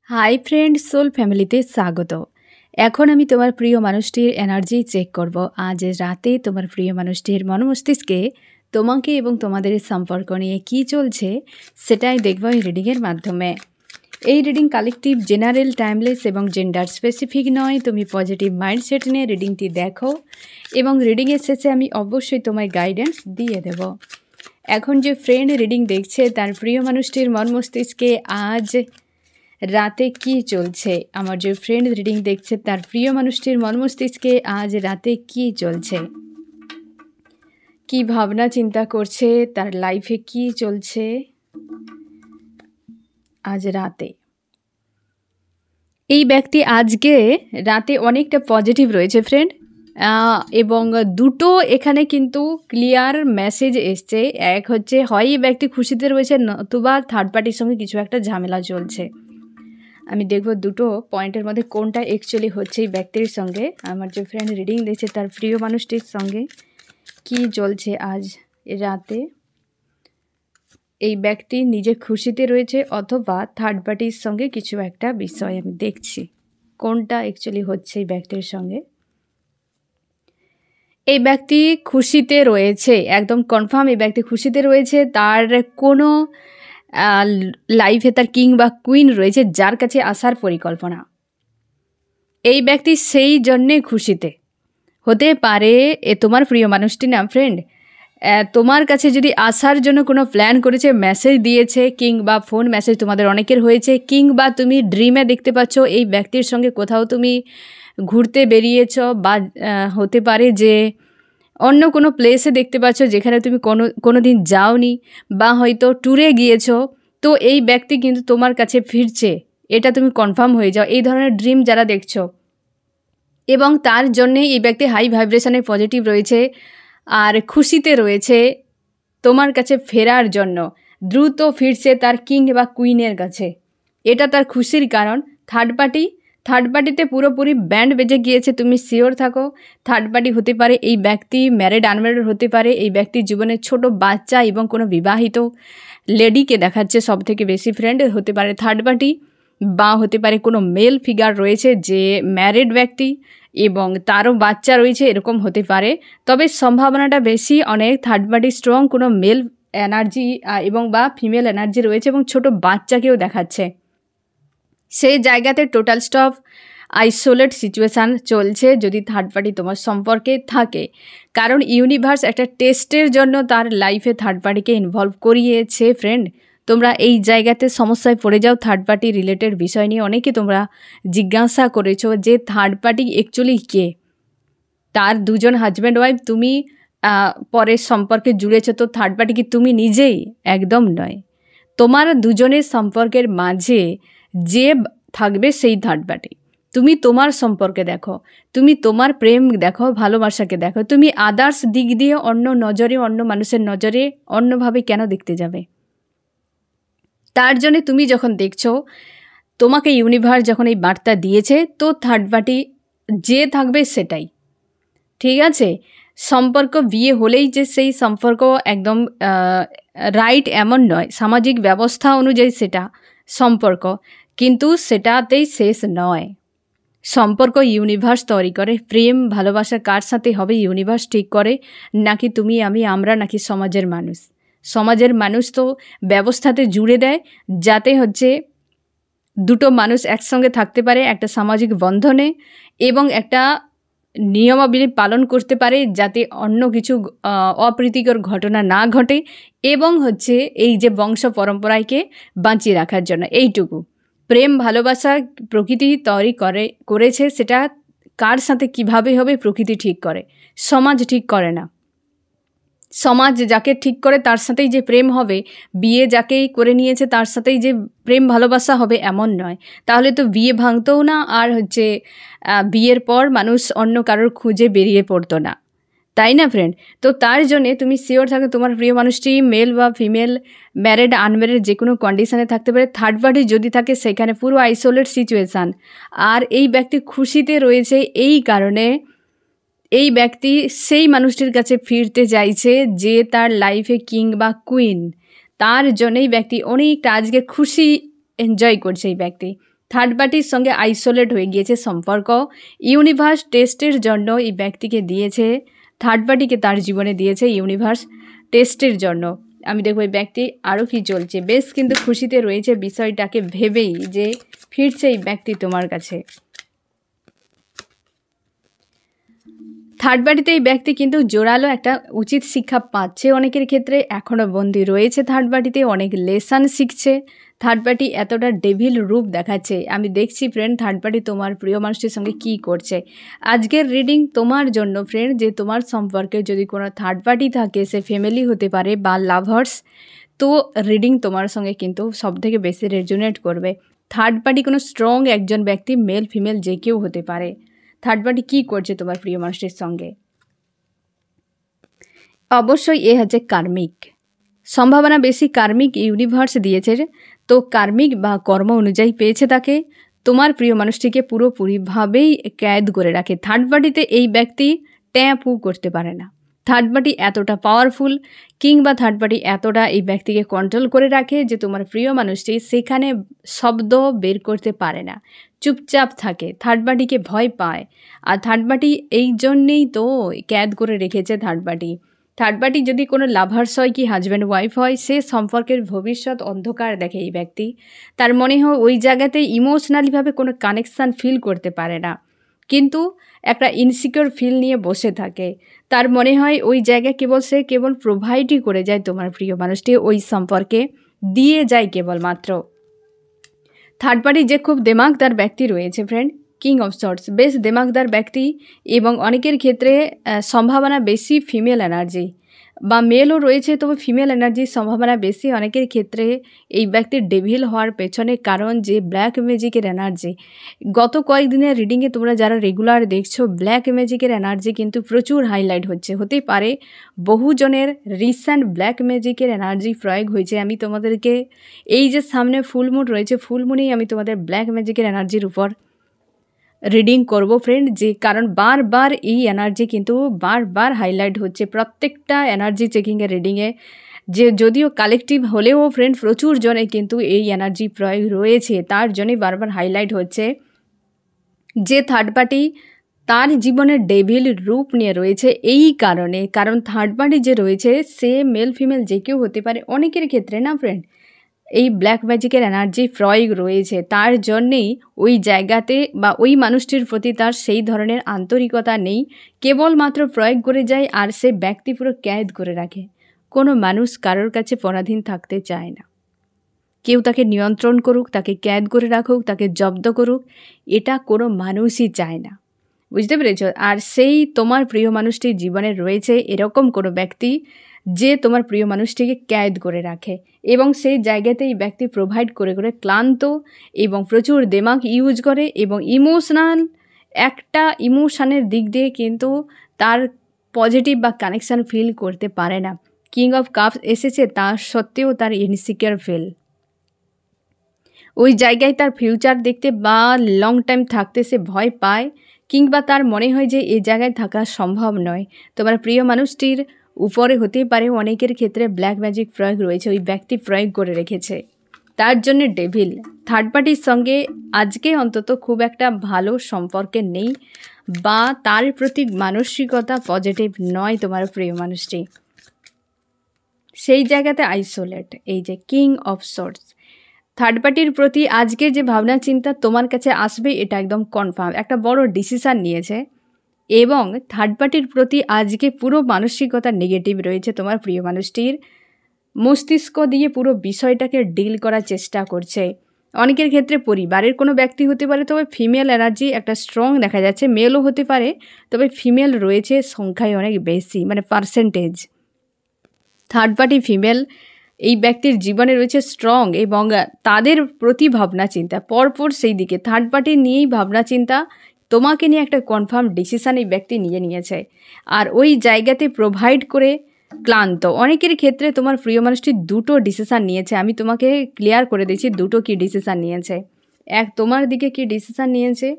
Hi friend, soul ফ্যামিলিতে স্বাগত। এখন আমি তোমার প্রিয় মানুষটির এনার্জি চেক করব। আজ রাতে তোমার প্রিয় মানুষটির মন মস্তিষ্কে তোমাকে এবং তোমাদের সম্পর্ক নিয়ে কী চলছে সেটাই দেখব এই রিডিংয়ের মাধ্যমে। এই রিডিং কালেকটিভ, জেনারেল, টাইমলেস এবং জেন্ডার স্পেসিফিক নয়। তুমি পজিটিভ মাইন্ডসেট নিয়ে রিডিংটি দেখো এবং রিডিংয়ের শেষে আমি অবশ্যই তোমায় গাইডেন্স দিয়ে দেব। এখন যে ফ্রেন্ড রিডিং দেখছে তার প্রিয় মানুষটির মন মস্তিষ্কে আজ রাতে কি চলছে, আমার যে ফ্রেন্ড রিডিং দেখছে তার প্রিয় মানুষটির মন মস্তিষ্কে আজ রাতে কি চলছে, কি ভাবনা চিন্তা করছে, তার লাইফে কি চলছে আজ রাতে। এই ব্যক্তি আজকে রাতে অনেকটা পজিটিভ রয়েছে ফ্রেন্ড, এবং দুটো এখানে কিন্তু ক্লিয়ার মেসেজ এসছে। এক হচ্ছে হয় এই ব্যক্তি খুশিতে রয়েছে, নতুবা থার্ড পার্টির সঙ্গে কিছু একটা ঝামেলা চলছে। আমি দেখব দুটো পয়েন্টের মধ্যে কোনটা অ্যাকচুয়ালি হচ্ছে এই ব্যক্তির সঙ্গে। আমার যে ফ্রেন্ড রিডিং দিয়েছে তার প্রিয় মানুষটির সঙ্গে কি চলছে আজ রাতে। এই ব্যক্তি নিজে খুশিতে রয়েছে অথবা থার্ড পার্টির সঙ্গে কিছু একটা বিষয় আমি দেখছি কোনটা অ্যাকচুয়ালি হচ্ছে এই ব্যক্তির সঙ্গে। এই ব্যক্তি খুশিতে রয়েছে, একদম কনফার্ম এই ব্যক্তি খুশিতে রয়েছে। তার কোনো লাইফে তার কিং বা কুইন রয়েছে যার কাছে আসার পরিকল্পনা। এই ব্যক্তি সেই জন্যে খুশিতে হতে পারে। তোমার প্রিয় মানুষটি না ফ্রেন্ড, তোমার কাছে যদি আসার জন্য কোনো প্ল্যান করেছে, মেসেজ দিয়েছে, কিংবা ফোন মেসেজ তোমাদের অনেকের হয়েছে, কিংবা তুমি ড্রিমে দেখতে পাচ্ছ এই ব্যক্তির সঙ্গে কোথাও তুমি ঘুরতে বেরিয়েছ, বা হতে পারে যে অন্য কোনো প্লেসে দেখতে পাচ্ছ যেখানে তুমি কোনো দিন যাওনি, বা হয়তো ট্যুরে গিয়েছো। তো এই ব্যক্তি কিন্তু তোমার কাছে ফিরছে, এটা তুমি কনফার্ম হয়ে যাও। এই ধরনের ড্রিম যারা দেখছো, এবং তার জন্যে এই ব্যক্তি হাই ভাইব্রেশনে পজিটিভ রয়েছে আর খুশিতে রয়েছে তোমার কাছে ফেরার জন্য। দ্রুত ফিরছে তার কিং বা কুইনের কাছে, এটা তার খুশির কারণ। থার্ড পার্টিতে পুরোপুরি ব্যান্ড বেজে গিয়েছে, তুমি শিওর থাকো। থার্ড পার্টি হতে পারে এই ব্যক্তি ম্যারিড, আনম্যারিড হতে পারে। এই ব্যক্তির জীবনে ছোট বাচ্চা এবং কোনো বিবাহিত লেডিকে দেখাচ্ছে সব থেকে বেশি ফ্রেন্ড। হতে পারে থার্ড পার্টি, বা হতে পারে কোনো মেল ফিগার রয়েছে যে ম্যারিড ব্যক্তি এবং তারও বাচ্চা রয়েছে, এরকম হতে পারে। তবে সম্ভাবনাটা বেশি অনেক থার্ড পার্টি স্ট্রং কোনো মেল এনার্জি এবং বা ফিমেল এনার্জি রয়েছে, এবং ছোট বাচ্চাকেও দেখাচ্ছে। সেই জায়গাতে টোটাল স্টপ আইসোলেট সিচুয়েশান চলছে যদি থার্ড পার্টি তোমার সম্পর্কে থাকে, কারণ ইউনিভার্স একটা টেস্টের জন্য তার লাইফে থার্ড পার্টিকে ইনভলভ করিয়েছে ফ্রেন্ড। তোমরা এই জায়গাতে সমস্যায় পড়ে যাও থার্ড পার্টি রিলেটেড বিষয় নিয়ে। অনেকে তোমরা জিজ্ঞাসা করেছো যে থার্ড পার্টি অ্যাকচুয়ালি কে। তার দুজন হাজব্যান্ড ওয়াইফ, তুমি পরের সম্পর্কে জুড়েছো, তো থার্ড পার্টি কি তুমি নিজেই? একদম নয়। তোমার দুজনের সম্পর্কের মাঝে যে থাকবে সেই থার্ড পার্টি। তুমি তোমার সম্পর্কে দেখো, তুমি তোমার প্রেম দেখো, ভালোবাসাকে দেখো। তুমি আদার্স দিক দিয়ে অন্য নজরে, অন্য মানুষের নজরে অন্যভাবে কেন দেখতে যাবে? তার জন্যে তুমি যখন দেখছো, তোমাকে ইউনিভার্স যখন এই বার্তা দিয়েছে, তো থার্ড পার্টি যে থাকবে সেটাই ঠিক আছে। সম্পর্ক বিয়ে হলেই যে সেই সম্পর্ক একদম রাইট এমন নয়, সামাজিক ব্যবস্থা অনুযায়ী সেটা সম্পর্ক, কিন্তু সেটাতেই শেষ নয়। সম্পর্ক ইউনিভার্স তৈরি করে। প্রেম ভালোবাসা কার সাথে হবে ইউনিভার্স ঠিক করে, নাকি তুমি আমি আমরা, নাকি সমাজের মানুষ। সমাজের মানুষ তো ব্যবস্থাতে জুড়ে দেয় যাতে হচ্ছে দুটো মানুষ একসঙ্গে থাকতে পারে একটা সামাজিক বন্ধনে, এবং একটা নিয়মাবলী পালন করতে পারে যাতে অন্য কিছু অপ্রীতিকর ঘটনা না ঘটে, এবং হচ্ছে এই যে বংশ পরম্পরাকে বাঁচিয়ে রাখার জন্য। এইটুকু প্রেম ভালোবাসা প্রকৃতি তৈরি করেছে, সেটা কার সাথে কিভাবে হবে প্রকৃতি ঠিক করে, সমাজ ঠিক করে না। সমাজ যাকে ঠিক করে তার সাথেই যে প্রেম হবে, বিয়ে যাকেই করে নিয়েছে তার সাথেই যে প্রেম ভালোবাসা হবে এমন নয়। তাহলে তো বিয়ে ভাঙতও না, আর হচ্ছে বিয়ের পর মানুষ অন্য কারোর খুঁজে বেরিয়ে পড়তো না, তাই না ফ্রেন্ড? তো তার জন্যে তুমি শিওর থাকো তোমার প্রিয় মানুষটি মেল বা ফিমেল, ম্যারিড আনম্যারিড যে কোনো কন্ডিশানে থাকতে পারে। থার্ড পার্টি যদি থাকে সেখানে পুরো আইসোলেট সিচুয়েশান। আর এই ব্যক্তি খুশিতে রয়েছে, এই কারণে এই ব্যক্তি সেই মানুষটির কাছে ফিরতে চাইছে যে তার লাইফে কিং বা কুইন। তার জন্যই ব্যক্তি অনেকটা আজকে খুশি এনজয় করছে এই ব্যক্তি। থার্ড পার্টির সঙ্গে আইসোলেট হয়ে গিয়েছে সম্পর্ক। ইউনিভার্স টেস্টের জন্য এই ব্যক্তিকে দিয়েছে, থার্ড পার্টিকে তার জীবনে দিয়েছে ইউনিভার্স টেস্টের জন্য। আমি দেখব এই ব্যক্তি আরও কি চলছে। বেশ কিন্তু খুশিতে রয়েছে বিষয়টাকে ভেবেই যে ফিরছে এই ব্যক্তি তোমার কাছে। থার্ড পার্টিতে এই ব্যক্তি কিন্তু জোরালো একটা উচিত শিক্ষা পাচ্ছে অনেকের ক্ষেত্রে, এখনও বন্দী রয়েছে থার্ড পার্টিতে, অনেক লেসন শিখছে। থার্ড পার্টি এতটা ডেভিল রূপ দেখাচ্ছে। আমি দেখছি ফ্রেন্ড থার্ড পার্টি তোমার প্রিয় মানুষটির সঙ্গে কী করছে। আজকের রিডিং তোমার জন্য ফ্রেন্ড, যে তোমার সম্পর্কে যদি কোনো থার্ড পার্টি থাকে, সে ফ্যামিলি হতে পারে বা লাভার্স, তো রিডিং তোমার সঙ্গে কিন্তু সবথেকে বেশি রেজোনেট করবে। থার্ড পার্টি কোনো স্ট্রং একজন ব্যক্তি, মেল ফিমেল যে কেউ হতে পারে। থার্ড পার্টি কী করছে তোমার প্রিয় মানুষটির সঙ্গে? অবশ্যই এ হচ্ছে কার্মিক, সম্ভাবনা বেশি কার্মিক ইউনিভার্স দিয়েছে, তো কার্মিক বা কর্ম অনুযায়ী পেয়েছে তাকে। তোমার প্রিয় মানুষটিকে পুরোপুরিভাবেই ক্যাদ করে রাখে। থার্ড পার্টিতে এই ব্যক্তি ট্যাপও করতে পারে না। থার্ড পার্টি এতটা পাওয়ারফুল, কিংবা থার্ড পার্টি এতটা এই ব্যক্তিকে কন্ট্রোল করে রাখে যে তোমার প্রিয় মানুষটি সেখানে শব্দ বের করতে পারে না, চুপচাপ থাকে, থার্ড পার্টিকে ভয় পায়। আর থার্ড পার্টি এই জন্যেই তো ক্যাদ করে রেখেছে থার্ড পার্টি। থার্ড পার্টি যদি কোনো লাভার্স হয় কি হাজব্যান্ড ওয়াইফ হয়, সে সম্পর্কের ভবিষ্যৎ অন্ধকার দেখে এই ব্যক্তি। তার মনে হয় ওই জায়গাতে ইমোশনালিভাবে কোনো কানেকশান ফিল করতে পারে না, কিন্তু একটা ইনসিকিউর ফিল নিয়ে বসে থাকে। তার মনে হয় ওই জায়গায় সে কেবল প্রোভাইডই করে যায়, তোমার প্রিয় মানুষটি ওই সম্পর্কে দিয়ে যায় কেবলমাত্র। থার্ড পার্টি যে খুব দেমাগদার ব্যক্তি রয়েছে ফ্রেন্ড, কিং অফ সর্টস, বেশ দেমাগদার ব্যক্তি, এবং অনেকের ক্ষেত্রে সম্ভাবনা বেশি ফিমেল এনার্জি, বা মেলও রয়েছে তবে ফিমেল এনার্জির সম্ভাবনা বেশি অনেকের ক্ষেত্রে এই ব্যক্তির ডেভিল হওয়ার পেছনে কারণ যে ব্ল্যাক ম্যাজিকের এনার্জি। গত কয়েকদিনের রিডিংয়ে তোমরা যারা রেগুলার দেখছো, ব্ল্যাক ম্যাজিকের এনার্জি কিন্তু প্রচুর হাইলাইট হতে পারে বহুজনের রিসেন্ট ব্ল্যাক ম্যাজিকের এনার্জি প্রয়োগ হয়েছে। আমি তোমাদেরকে এই যে সামনে ফুলমুন রয়েছে, ফুলমুনেই আমি তোমাদের ব্ল্যাক ম্যাজিকের এনার্জির উপর রিডিং করব ফ্রেন্ড, যে কারণ বারবার এই এনার্জি কিন্তু বারবার হাইলাইট হচ্ছে প্রত্যেকটা এনার্জি চেকিংয়ের রিডিংয়ে, যে যদিও কালেকটিভ হলেও ফ্রেন্ড প্রচুর জনে কিন্তু এই এনার্জি প্রয়োগ রয়েছে, তার জন্যই বারবার হাইলাইট হচ্ছে যে থার্ড পার্টি তার জীবনের ডেভিল রূপ নিয়ে রয়েছে। এই কারণে, কারণ থার্ড পার্টি যে রয়েছে সে মেল ফিমেল যে কেউ হতে পারে অনেকের ক্ষেত্রে না ফ্রেন্ড, এই ব্ল্যাক ম্যাজিকের এনার্জি প্রয়োগ রয়েছে, তার জন্যেই ওই জায়গাতে বা ওই মানুষটির প্রতি তার সেই ধরনের আন্তরিকতা নেই, কেবলমাত্র প্রয়োগ করে যায় আর সে ব্যক্তি পুরো ক্যাদ করে রাখে। কোনো মানুষ কারোর কাছে পরাধীন থাকতে চায় না, কেউ তাকে নিয়ন্ত্রণ করুক, তাকে ক্যাদ করে রাখুক, তাকে জব্দ করুক, এটা কোনো মানুষই চায় না, বুঝতে পেরেছ? আর সেই তোমার প্রিয় মানুষটির জীবনে রয়েছে এরকম কোনো ব্যক্তি যে তোমার প্রিয় মানুষটিকে ক্যাদ করে রাখে, এবং সেই জায়গাতেই ব্যক্তি প্রোভাইড করে করে ক্লান্ত এবং প্রচুর দেমাগ ইউজ করে, এবং ইমোশনাল একটা ইমোশনের দিক দিয়ে কিন্তু তার পজিটিভ বা কানেকশান ফিল করতে পারে না। কিং অফ কাপস এসেছে, তা সত্ত্বেও তার ইনসিকিউর ফিল, ওই জায়গায় তার ফিউচার দেখতে বা লং টাইম থাকতে সে ভয় পায়, কিংবা তার মনে হয় যে এই জায়গায় থাকা সম্ভব নয়। তোমার প্রিয় মানুষটির উপরে হতে পারে অনেকের ক্ষেত্রে ব্ল্যাক ম্যাজিক প্রয়োগ রয়েছে, ওই ব্যক্তি প্রয়োগ করে রেখেছে, তার জন্য ডেভিল। থার্ড পার্টির সঙ্গে আজকে অন্তত খুব একটা ভালো সম্পর্কে নেই, বা তার প্রতি মানসিকতা পজিটিভ নয় তোমার প্রিয় মানুষটি, সেই জায়গাতে আইসোলেট। এই যে কিং অফ সর্টস, থার্ড পার্টির প্রতি আজকের যে ভাবনা চিন্তা তোমার কাছে আসবে এটা একদম কনফার্ম, একটা বড় ডিসিশান নিয়েছে, এবং থার্ড পার্টির প্রতি আজকে পুরো মানসিকতা নেগেটিভ রয়েছে। তোমার প্রিয় মানুষটির মস্তিষ্ক দিয়ে পুরো বিষয়টাকে ডিল করার চেষ্টা করছে। অনেকের ক্ষেত্রে পরিবারের কোনো ব্যক্তি হতে পারে, তবে ফিমেল এনার্জি একটা স্ট্রং দেখা যাচ্ছে, মেলও হতে পারে তবে ফিমেল রয়েছে সংখ্যায় অনেক বেশি, মানে পার্সেন্টেজ। থার্ড পার্টি ফিমেল এই ব্যক্তির জীবনে রয়েছে স্ট্রং, এবং তাদের প্রতি ভাবনা চিন্তা পরপর সেই দিকে থার্ড পার্টি নিয়েই ভাবনা চিন্তা, তোমাকে নিয়ে একটা কনফার্ম ডিসিশান এই ব্যক্তি নিয়েছে, আর ওই জায়গাতে প্রোভাইড করে ক্লান্ত। অনেকের ক্ষেত্রে তোমার প্রিয় মানুষটি দুটো ডিসিশান নিয়েছে, আমি তোমাকে ক্লিয়ার করে দিচ্ছি দুটো কী ডিসিশান নিয়েছে। এক তোমার দিকে কী ডিসিশান নিয়েছে,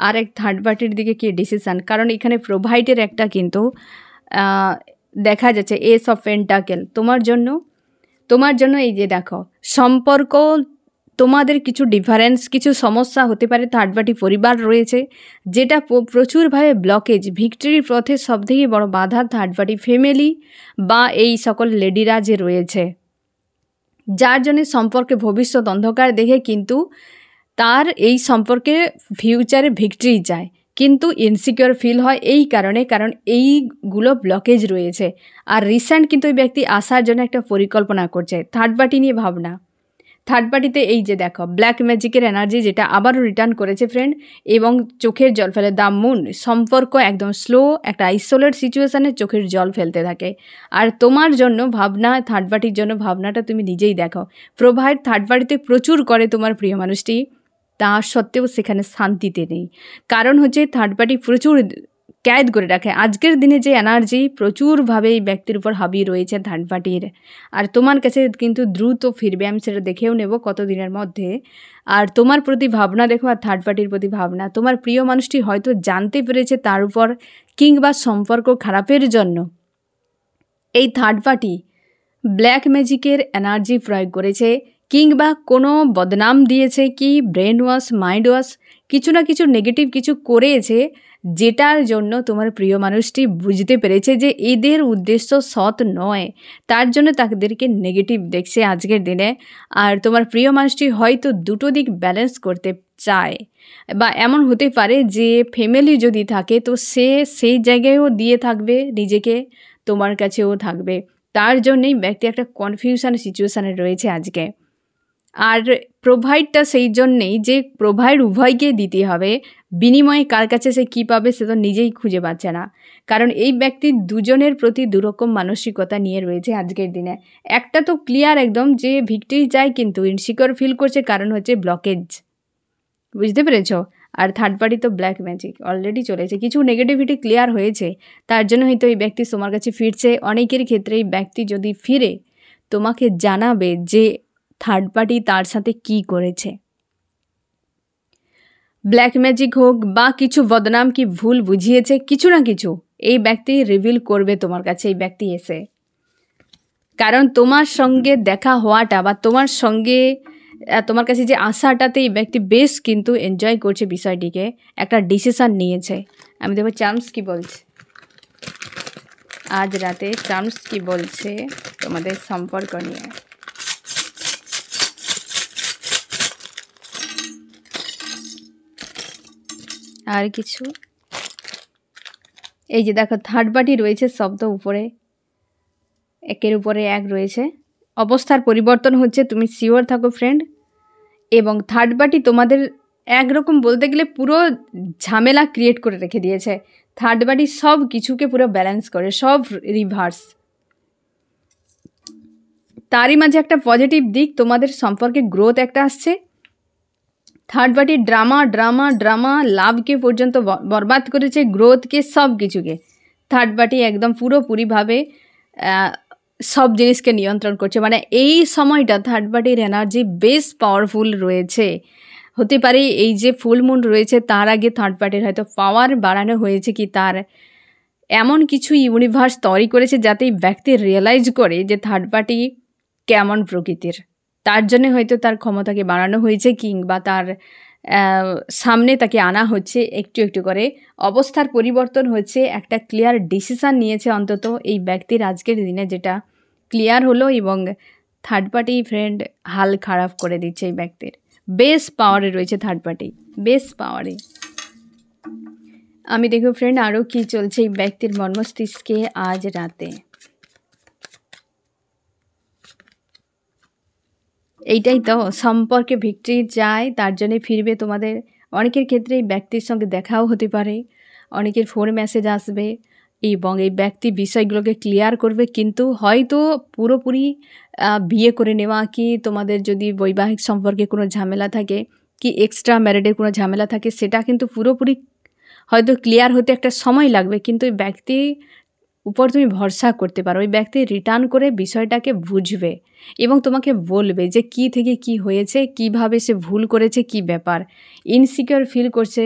আর এক থার্ড পার্টির দিকে কী ডিসিশান, কারণ এখানে প্রোভাইডের একটা কিন্তু দেখা যাচ্ছে এস অফ পেন্টাকেল তোমার জন্য এই যে দেখো সম্পর্ক তোমাদের কিছু ডিফারেন্স, কিছু সমস্যা হতে পারে। থার্ড পার্টি পরিবার রয়েছে যেটা প্রচুরভাবে ব্লকেজ, ভিক্টরির পথে সবথেকে বড় বাধা থার্ড পার্টি ফ্যামিলি বা এই সকল লেডিরা যে রয়েছে, যার জন্য সম্পর্কে ভবিষ্যৎ অন্ধকার দেখে কিন্তু তার এই সম্পর্কে ফিউচারে ভিক্টরি যায়, কিন্তু ইনসিকিউর ফিল হয় এই কারণে, কারণ এইগুলো ব্লকেজ রয়েছে। আর রিসেন্ট কিন্তু ওই ব্যক্তি আসার জন্য একটা পরিকল্পনা করছে। থার্ড পার্টি নিয়ে ভাবনা, থার্ড পার্টিতে এই যে দেখো ব্ল্যাক ম্যাজিকের এনার্জি যেটা আবারও রিটার্ন করেছে ফ্রেন্ড, এবং চোখের জল ফেলে। দ্য মুন সম্পর্ক একদম স্লো, একটা আইসোলেট সিচুয়েশানে চোখের জল ফেলতে থাকে। আর তোমার জন্য ভাবনা, থার্ড পার্টির জন্য ভাবনাটা তুমি নিজেই দেখো। প্রোভাইড থার্ড পার্টিতে প্রচুর করে তোমার প্রিয় মানুষটি, তা সত্ত্বেও সেখানে শান্তিতে নেই। কারণ হচ্ছে থার্ড পার্টি প্রচুর ক্যাদ করে রাখে। আজকের দিনে যে এনার্জি প্রচুরভাবে এই ব্যক্তির উপর হাবি রয়েছে থার্ড পার্টির, আর তোমার কাছে কিন্তু দ্রুত ফিরবে। আমি সেটা দেখেও নেব কত দিনের মধ্যে। আর তোমার প্রতি ভাবনা দেখো, আর থার্ড পার্টির প্রতি ভাবনা, তোমার প্রিয় মানুষটি হয়তো জানতে পেরেছে তার উপর কিংবা সম্পর্ক খারাপের জন্য এই থার্ড পার্টি ব্ল্যাক ম্যাজিকের এনার্জি প্রয়োগ করেছে, কিংবা কোনো বদনাম দিয়েছে, কি ব্রেন ওয়াশ, মাইন্ড ওয়াশ, কিছু না কিছু নেগেটিভ কিছু করেছে, যেটার জন্য তোমার প্রিয় মানুষটি বুঝতে পেরেছে যে এদের উদ্দেশ্য সৎ নয়, তার জন্য তাদেরকে নেগেটিভ দেখছে আজকের দিনে। আর তোমার প্রিয় মানুষটি হয়তো দুটো দিক ব্যালেন্স করতে চায়, বা এমন হতে পারে যে ফ্যামিলি যদি থাকে তো সে সেই জায়গায়ও দিয়ে থাকবে নিজেকে, তোমার কাছেও থাকবে। তার জন্যই ব্যক্তি একটা কনফিউশন সিচুয়েশানে রয়েছে আজকে। আর প্রোভাইডটা সেই জন্যেই যে প্রোভাইড উভয়কে দিতে হবে, বিনিময়ে কার কাছে সে কী পাবে সে তো নিজেই খুঁজে পাচ্ছে না। কারণ এই ব্যক্তি দুজনের প্রতি দুরকম মানসিকতা নিয়ে রয়েছে আজকের দিনে। একটা তো ক্লিয়ার একদম যে ভিক্টরি চাই, কিন্তু ইনসিকিউর ফিল করছে, কারণ হচ্ছে ব্লকেজ, বুঝতে পেরেছ? আর থার্ড পার্টি তো ব্ল্যাক ম্যাজিক অলরেডি চলেছে, কিছু নেগেটিভিটি ক্লিয়ার হয়েছে, তার জন্য হয়তো এই ব্যক্তি তোমার কাছে ফিরছে। অনেকের ক্ষেত্রে এই ব্যক্তি যদি ফিরে তোমাকে জানাবে যে থার্ড পার্টি তার সাথে কি করেছে, ব্ল্যাক ম্যাজিক হোক বা কিছু বদনাম কি ভুল বুঝিয়েছে, কিছু না কিছু এই ব্যক্তি রিভিল করবে তোমার কাছে, এই ব্যক্তি এসে। কারণ তোমার সঙ্গে দেখা হওয়াটা বা তোমার সঙ্গে তোমার কাছে যে আশাটাতে এই ব্যক্তি বেশ কিন্তু এনজয় করছে বিষয়টিকে, একটা ডিসিশান নিয়েছে। আমি দেখবো চার্মস কি বলছে আজ রাতে, চার্মস কি বলছে তোমাদের সম্পর্ক নিয়ে। আর কিছু এই যে দেখো থার্ড পার্টি রয়েছে শব্দ উপরে, একের উপরে এক রয়েছে। অবস্থার পরিবর্তন হচ্ছে, তুমি শিওর থাকো ফ্রেন্ড। এবং থার্ড পার্টি তোমাদের একরকম বলতে গেলে পুরো ঝামেলা ক্রিয়েট করে রেখে দিয়েছে। থার্ড পার্টি সব কিছুকে পুরো ব্যালেন্স করে, সব রিভার্স। তারই মাঝে একটা পজিটিভ দিক, তোমাদের সম্পর্কে গ্রোথ একটা আসছে। Third party drama drama drama লাভকে পর্যন্ত বরবাদ করেছে, গ্রোথকে, সব কিছুকে। থার্ড পার্টি একদম পুরোপুরিভাবে সব জিনিসকে নিয়ন্ত্রণ করছে। মানে এই সময়টা থার্ড পার্টির এনার্জি বেশ পাওয়ারফুল রয়েছে। হতে পারে এই যে ফুল মুন রয়েছে তার আগে থার্ড পার্টির হয়তো পাওয়ার বাড়ানো হয়েছে, কি তার এমন কিছু ইউনিভার্স তৈরি করেছে যাতে ব্যক্তি রিয়েলাইজ করে যে থার্ড পার্টি কেমন প্রকৃতির। তার জন্য হয়তো তার ক্ষমতাকে বাড়ানো হয়েছে, কিংবা তার সামনে তাকে আনা হচ্ছে একটু একটু করে। অবস্থার পরিবর্তন হচ্ছে, একটা ক্লিয়ার ডিসিশান নিয়েছে অন্তত এই ব্যক্তির আজকের দিনে, যেটা ক্লিয়ার হলো। এবং থার্ড পার্টি ফ্রেন্ড হাল খারাপ করে দিচ্ছে এই ব্যক্তির। বেশ পাওয়ারে রয়েছে থার্ড পার্টি, বেশ পাওয়ারে। আমি দেখো ফ্রেন্ড আরও কি চলছে এই ব্যক্তির মন মস্তিষ্কে আজ রাতে। এইটাই তো, সম্পর্কে ভিক্টরি চায়, তার জন্যে ফিরবে তোমাদের। অনেকের ক্ষেত্রে এই ব্যক্তির সঙ্গে দেখাও হতে পারে, অনেকের ফোন মেসেজ আসবে, এবং এই ব্যক্তি বিষয়গুলোকে ক্লিয়ার করবে। কিন্তু হয়তো পুরোপুরি বিয়ে করে নেওয়া, কি তোমাদের যদি বৈবাহিক সম্পর্কে কোনো ঝামেলা থাকে, কি এক্সট্রা ম্যারিডের কোনো ঝামেলা থাকে, সেটা কিন্তু পুরোপুরি হয়তো ক্লিয়ার হতে একটা সময় লাগবে। কিন্তু ওই ব্যক্তি উপর তুমি ভরসা করতে পারো, ওই ব্যক্তি রিটার্ন করে বিষয়টাকে বুঝবে এবং তোমাকে বলবে যে কি থেকে কি হয়েছে, কিভাবে সে ভুল করেছে, কি ব্যাপার। ইনসিকিউর ফিল করছে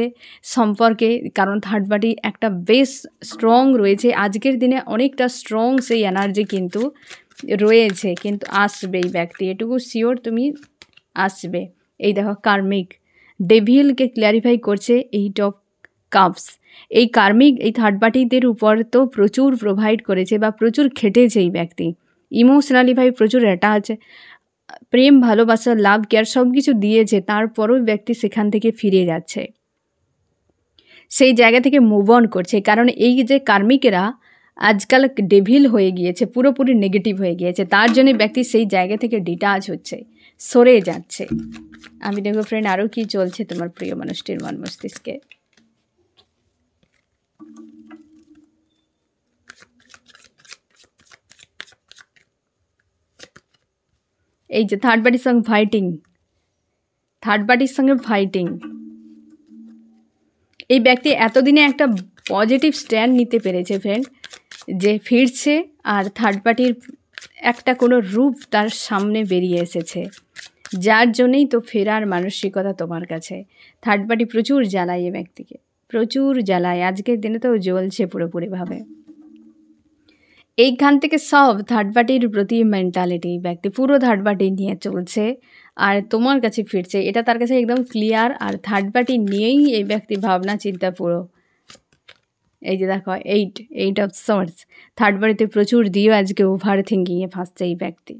সম্পর্কে, কারণ থার্ড পার্টি একটা বেশ স্ট্রং রয়েছে আজকের দিনে, অনেকটা স্ট্রং সেই এনার্জি কিন্তু রয়েছে। কিন্তু আসবে এই ব্যক্তি, এটুকু শিওর তুমি আসবে। এই দেখো কার্মিক, ডেভিলকে ক্ল্যারিফাই করছে 8 অফ কাপস। এই কার্মিক এই থার্ড পার্টিদের উপর তো প্রচুর প্রোভাইড করেছে বা প্রচুর খেটেছে এই ব্যক্তি, ইমোশনালি ভাই প্রচুর অ্যাটাচ, প্রেম ভালোবাসা লাভ কেয়ার সব কিছু দিয়েছে, তারপরও ব্যক্তি সেখান থেকে ফিরে যাচ্ছে, সেই জায়গা থেকে মুভ অন করছে। কারণ এই যে কার্মিকেরা আজকাল ডেভিল হয়ে গিয়েছে, পুরোপুরি নেগেটিভ হয়ে গিয়েছে, তার জন্য ব্যক্তি সেই জায়গা থেকে ডিটাচ হচ্ছে, সরে যাচ্ছে। আমি দেখো ফ্রেন্ড আরও কি চলছে তোমার প্রিয় মানুষটির মন মস্তিষ্কে। এই যে থার্ড পার্টির সঙ্গে ফাইটিং, থার্ড পার্টির সঙ্গে ফাইটিং, এই ব্যক্তি এতদিনে একটা পজিটিভ স্ট্যান্ড নিতে পেরেছে ফ্রেন্ড, যে ফিরছে আর থার্ড পার্টির একটা কোনো রূপ তার সামনে বেরিয়ে এসেছে, যার জন্যই তো ফেরার মানসিকতা তোমার কাছে। থার্ড পার্টি প্রচুর জ্বালায় এ ব্যক্তিকে, প্রচুর জ্বালায়, আজকের দিনে তো জ্বলছে পুরোপুরিভাবে। এইখান থেকে সব থার্ড পার্টির প্রতি মেন্টালিটি ব্যক্তি পুরো থার্ড পার্টি নিয়ে চলছে আর তোমার কাছে ফিরছে, এটা তার কাছে একদম ক্লিয়ার। আর থার্ড পার্টি নিয়েই এই ব্যক্তি ভাবনা চিন্তা পুরো। এই যে দেখো 8 অফ সোর্স, থার্ড পার্টিতে প্রচুর দিয়েও আজকে ওভার থিঙ্কিংয়ে ফাঁসছে এই ব্যক্তি।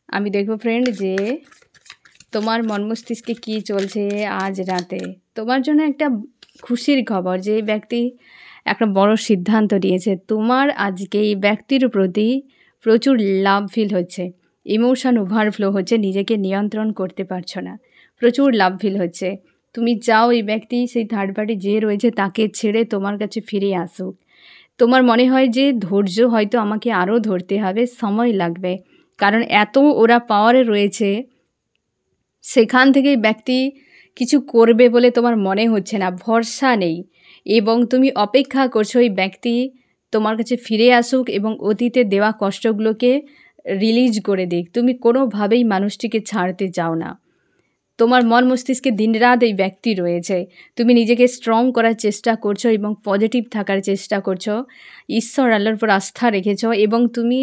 আমি দেখবো ফ্রেন্ড যে তোমার মন মস্তিষ্কে কী চলছে আজ রাতে। তোমার জন্য একটা খুশির খবর যে এই ব্যক্তি একটা বড় সিদ্ধান্ত নিয়েছে, তোমার আজকে এই ব্যক্তির প্রতি প্রচুর লাভ ফিল হচ্ছে, ইমোশন ওভারফ্লো হচ্ছে, নিজেকে নিয়ন্ত্রণ করতে পারছো না, প্রচুর লাভ ফিল হচ্ছে। তুমি চাও এই ব্যক্তি সেই থার্ড পার্টি যে রয়েছে তাকে ছেড়ে তোমার কাছে ফিরে আসুক। তোমার মনে হয় যে ধৈর্য হয়তো আমাকে আরও ধরতে হবে, সময় লাগবে, কারণ এত ওরা পাওয়ারে রয়েছে, সেখান থেকে ব্যক্তি কিছু করবে বলে তোমার মনে হচ্ছে না, ভরসা নেই, এবং তুমি অপেক্ষা করছো এই ব্যক্তি তোমার কাছে ফিরে আসুক এবং অতীতে দেওয়া কষ্টগুলোকে রিলিজ করে দিক। তুমি কোনোভাবেই মানুষটিকে ছাড়তে চাও না, তোমার মন মস্তিষ্কে দিনরাত এই ব্যক্তি রয়েছে, তুমি নিজেকে স্ট্রং করার চেষ্টা করছো এবং পজিটিভ থাকার চেষ্টা করছো, ঈশ্বর আল্লাহর উপর আস্থা রেখেছো এবং তুমি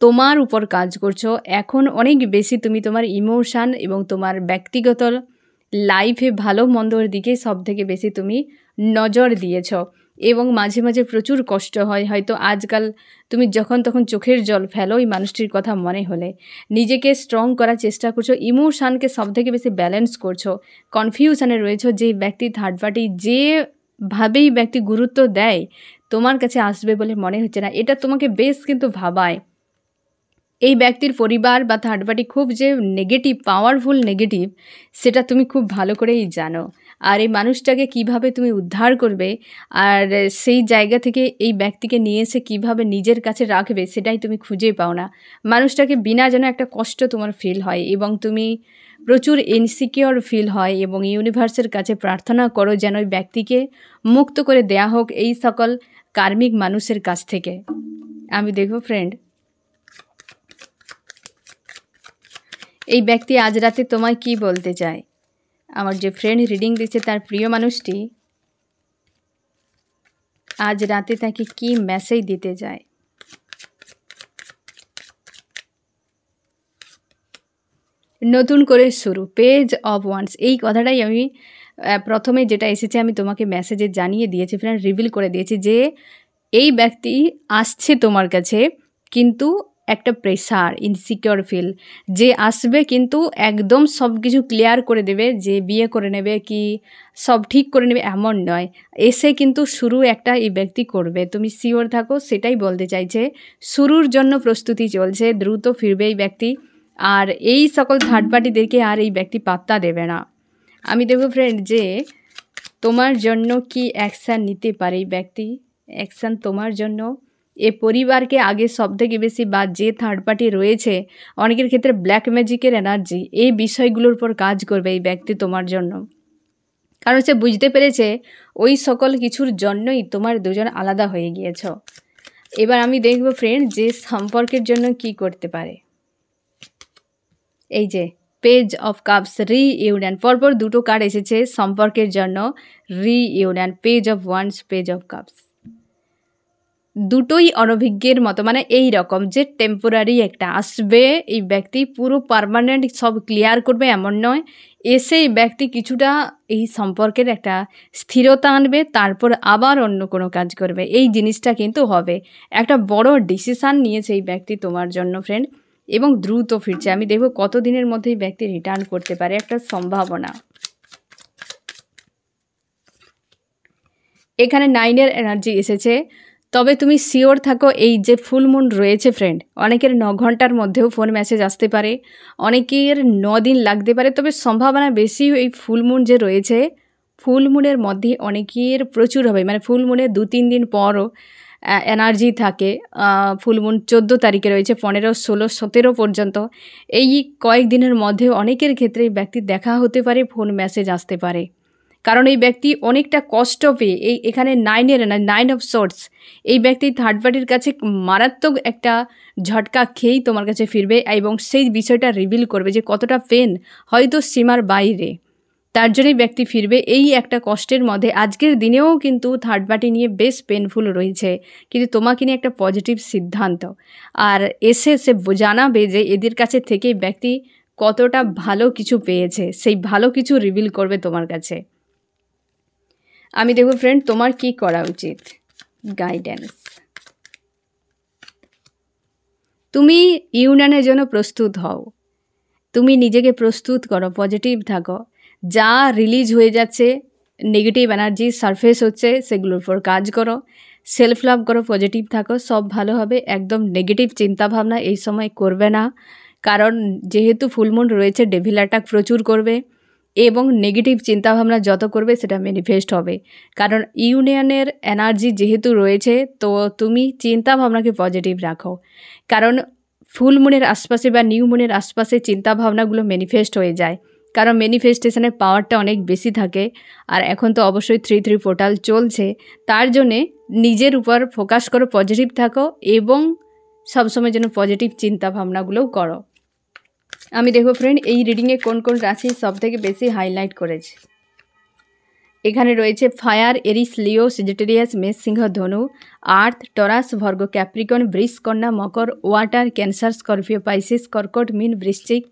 তোমার উপর কাজ করছো। এখন অনেক বেশি তুমি তোমার ইমোশান এবং তোমার ব্যক্তিগত লাইফে ভালো মন্দর দিকে সব থেকে বেশি তুমি নজর দিয়েছ এবং মাঝে মাঝে প্রচুর কষ্ট হয়, হয়তো আজকাল তুমি যখন তখন চোখের জল ফেলো এই মানুষটির কথা মনে হলে। নিজেকে স্ট্রং করার চেষ্টা করছো, ইমোশানকে সব থেকে বেশি ব্যালেন্স করছো, কনফিউশনে রয়েছো যে ব্যক্তি থার্ড পার্টি যেভাবেই ব্যক্তি গুরুত্ব দেয় তোমার কাছে আসবে বলে মনে হচ্ছে না, এটা তোমাকে বেশ কিন্তু ভাবায়। এই ব্যক্তির পরিবার বা থার্ড পার্টি খুব যে নেগেটিভ, পাওয়ারফুল নেগেটিভ, সেটা তুমি খুব ভালো করেই জানো। আর এই মানুষটাকে কিভাবে তুমি উদ্ধার করবে আর সেই জায়গা থেকে এই ব্যক্তিকে নিয়ে এসে কীভাবে নিজের কাছে রাখবে সেটাই তুমি খুঁজে পাও না। মানুষটাকে বিনা যেন একটা কষ্ট তোমার ফিল হয় এবং তুমি প্রচুর ইনসিকিওর ফিল হয় এবং ইউনিভার্সের কাছে প্রার্থনা করো যেন ওই ব্যক্তিকে মুক্ত করে দেয়া হোক এই সকল কার্মিক মানুষের কাছ থেকে। আমি দেখো ফ্রেন্ড, এই ব্যক্তি আজ রাতে তোমায় কি বলতে চায়। আমার যে ফ্রেন্ড রিডিং দিচ্ছে তার প্রিয় মানুষটি আজ রাতে তাকে কি মেসেজ দিতে চায়। নতুন করে শুরু, পেজ অফ ওয়ান্স, এই কথাটাই আমি প্রথমে যেটা এসেছে আমি তোমাকে মেসেজে জানিয়ে দিয়েছি ফ্রেন্ড, রিভিল করে দিয়েছি যে এই ব্যক্তি আসছে তোমার কাছে, কিন্তু একটা প্রেসার, ইনসিকিওর ফিল, যে আসবে কিন্তু একদম সব কিছু ক্লিয়ার করে দেবে, যে বিয়ে করে নেবে কি সব ঠিক করে নেবে এমন নয়, এসে কিন্তু শুরু একটা এই ব্যক্তি করবে, তুমি শিওর থাকো, সেটাই বলতে চাইছে। শুরুর জন্য প্রস্তুতি চলছে, দ্রুত ফিরবে এই ব্যক্তি, আর এই সকল থার্ড পার্টিদেরকে আর এই ব্যক্তি পাত্তা দেবে না। আমি দেখব ফ্রেন্ড যে তোমার জন্য কি অ্যাকশান নিতে পারে এই ব্যক্তি। অ্যাকশান তোমার জন্য, এ পরিবারকে আগে সব থেকে বেশি, বা যে থার্ড পার্টি রয়েছে অনেকের ক্ষেত্রে ব্ল্যাক ম্যাজিকের এনার্জি, এই বিষয়গুলোর উপর কাজ করবে এই ব্যক্তি তোমার জন্য, কারণ সে বুঝতে পেরেছে ওই সকল কিছুর জন্যই তোমার দুজন আলাদা হয়ে গিয়েছ। এবার আমি দেখব ফ্রেন্ড যে সম্পর্কের জন্য কি করতে পারে। এই যে পেজ অফ কাপস, রিইউনিয়ন, পরপর দুটো কার্ড এসেছে সম্পর্কের জন্য, reunion, page of wands, page of cups. দুটোই অনভিজ্ঞের মতো, মানে এই রকম যে টেম্পোরারি একটা আসবে, এই ব্যক্তি পুরো পার্মানেন্ট সব ক্লিয়ার করবে এমন নয়। এসে এই ব্যক্তি কিছুটা এই সম্পর্কের একটা স্থিরতা আনবে, তারপর আবার অন্য কোনো কাজ করবে, এই জিনিসটা কিন্তু হবে। একটা বড় ডিসিশান নিয়েছে এই ব্যক্তি তোমার জন্য ফ্রেন্ড, এবং দ্রুত ফিরছে। আমি দেখব কত দিনের মধ্যে এই ব্যক্তি রিটার্ন করতে পারে, একটা সম্ভাবনা। এখানে 9-এর এনার্জি এসেছে। তবে তুমি শিওর থাকো এই যে ফুল মুন রয়েছে ফ্রেন্ড, অনেকের 9 ঘন্টার মধ্যেও ফোন মেসেজ আসতে পারে, অনেকের 9 দিন লাগতে পারে, তবে সম্ভাবনা বেশি এই ফুল মুন যে রয়েছে, ফুল মুনের মধ্যে অনেকের প্রচুর হবে। মানে ফুল মুনের 2-3 দিন পরও এনার্জি থাকে। ফুল মুন 14 তারিখে রয়েছে, 15, 16, 17 পর্যন্ত। এই কয়েকদিনের মধ্যে অনেকের ক্ষেত্রে ব্যক্তি দেখা হতে পারে, ফোন মেসেজ আসতে পারে। কারণ এই ব্যক্তি অনেকটা কষ্ট পেয়ে এখানে 9-এর 9 অফ সোর্টস, এই ব্যক্তি থার্ড পার্টির কাছে মারাত্মক একটা ঝটকা খেয়েই তোমার কাছে ফিরবে, এবং সেই বিষয়টা রিভিল করবে যে কতটা পেন হয়তো সীমার বাইরে, তার জন্যই ব্যক্তি ফিরবে এই একটা কষ্টের মধ্যে। আজকের দিনেও কিন্তু থার্ড পার্টি নিয়ে বেশ পেনফুল রয়েছে, কিন্তু তোমাকে নিয়ে একটা পজিটিভ সিদ্ধান্ত। আর এসে সে জানাবে যে এদের কাছে থেকে ব্যক্তি কতটা ভালো কিছু পেয়েছে, সেই ভালো কিছু রিভিল করবে তোমার কাছে। আমি দেখব ফ্রেন্ড তোমার কি করা উচিত। গাইডেন্স, তুমি ইউনিয়নের জন্য প্রস্তুত হও, তুমি নিজেকে প্রস্তুত করো, পজিটিভ থাকো। যা রিলিজ হয়ে যাচ্ছে নেগেটিভ এনার্জি সারফেস হচ্ছে, সেগুলোর উপর কাজ করো, সেলফ লাভ করো, পজিটিভ থাকো, সব ভালো হবে। একদম নেগেটিভ চিন্তাভাবনা এই সময় করবে না, কারণ যেহেতু ফুলমুন রয়েছে ডেভিল অ্যাটাক প্রচুর করবে, এবং নেগেটিভ চিন্তাভাবনা যত করবে সেটা ম্যানিফেস্ট হবে। কারণ ইউনিয়নের এনার্জি যেহেতু রয়েছে, তো তুমি চিন্তাভাবনাকে পজিটিভ রাখো, কারণ ফুল মুনের আশপাশে বা নিউ মুনের আশপাশে চিন্তাভাবনাগুলো ম্যানিফেস্ট হয়ে যায়, কারণ ম্যানিফেস্টেশনের পাওয়ারটা অনেক বেশি থাকে। আর এখন তো অবশ্যই 3-3 পোর্টাল চলছে, তার জন্যে নিজের উপর ফোকাস করো, পজিটিভ থাকো, এবং সবসময় যেন পজিটিভ চিন্তাভাবনাগুলোও করো। আমি দেখো ফ্রেন্ড এই রিডিংয়ে কোন কোন রাশি সবথেকে বেশি হাইলাইট করেছে। এখানে রয়েছে ফায়ার, এরিস, লিও, সেজিটেরিয়াস, মেষ, সিংহ, ধনু, আর্থ, টরাস, ভর্গ, ক্যাপ্রিকন, বৃষ, কন্যা, মকর, ওয়াটার, ক্যান্সার, স্করপিও, পাইসিস, কর্কট, মীন, বৃশ্চিক।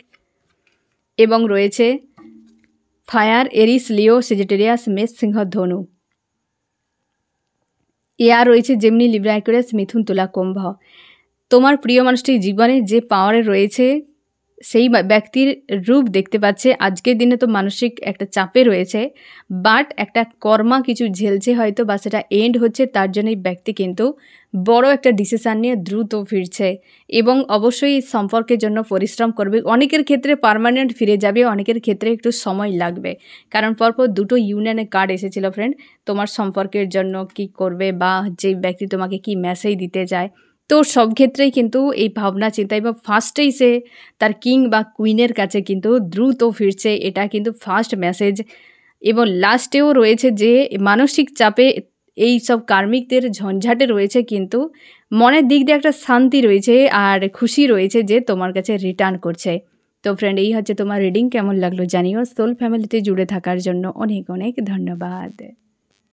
এবং রয়েছে ফায়ার, এরিস, লিও, সেজিটেরিয়াস, মেষ, সিংহ, ধনু। এয়ার রয়েছে জেমিনি, লিব্রা, অ্যাকুয়ারিয়াস, মিথুন, তুলা, কুম্ভ। তোমার প্রিয় মানুষটির জীবনে যে পাওয়ারে রয়েছে, সেই ব্যক্তির রূপ দেখতে পাচ্ছে। আজকের দিনে তো মানসিক একটা চাপে রয়েছে, বাট একটা কর্মা কিছু ঝেলছে হয়তো, বা সেটা এন্ড হচ্ছে, তার জন্য এই ব্যক্তি কিন্তু বড় একটা ডিসিশান নিয়ে দ্রুত ফিরছে, এবং অবশ্যই সম্পর্কের জন্য পরিশ্রম করবে। অনেকের ক্ষেত্রে পার্মানেন্ট ফিরে যাবে, অনেকের ক্ষেত্রে একটু সময় লাগবে, কারণ পরপর দুটো ইউনিয়নের কার্ড এসেছিল ফ্রেন্ড। তোমার সম্পর্কের জন্য কি করবে, বা যে ব্যক্তি তোমাকে কি মেসেজ দিতে চায়, তো সব ক্ষেত্রেই কিন্তু এই ভাবনা চিন্তা, এবং ফার্স্টেই সে তার কিং বা কুইনের কাছে কিন্তু দ্রুত ফিরছে, এটা কিন্তু ফার্স্ট মেসেজ। এবং লাস্টেও রয়েছে যে মানসিক চাপে এই সব কার্মিকদের ঝঞ্ঝাটে রয়েছে, কিন্তু মনের দিক দিয়ে একটা শান্তি রয়েছে আর খুশি রয়েছে যে তোমার কাছে রিটার্ন করছে। তো ফ্রেন্ড এই হচ্ছে তোমার রিডিং, কেমন লাগলো জানিও। সোল ফ্যামিলিতে জুড়ে থাকার জন্য অনেক অনেক ধন্যবাদ।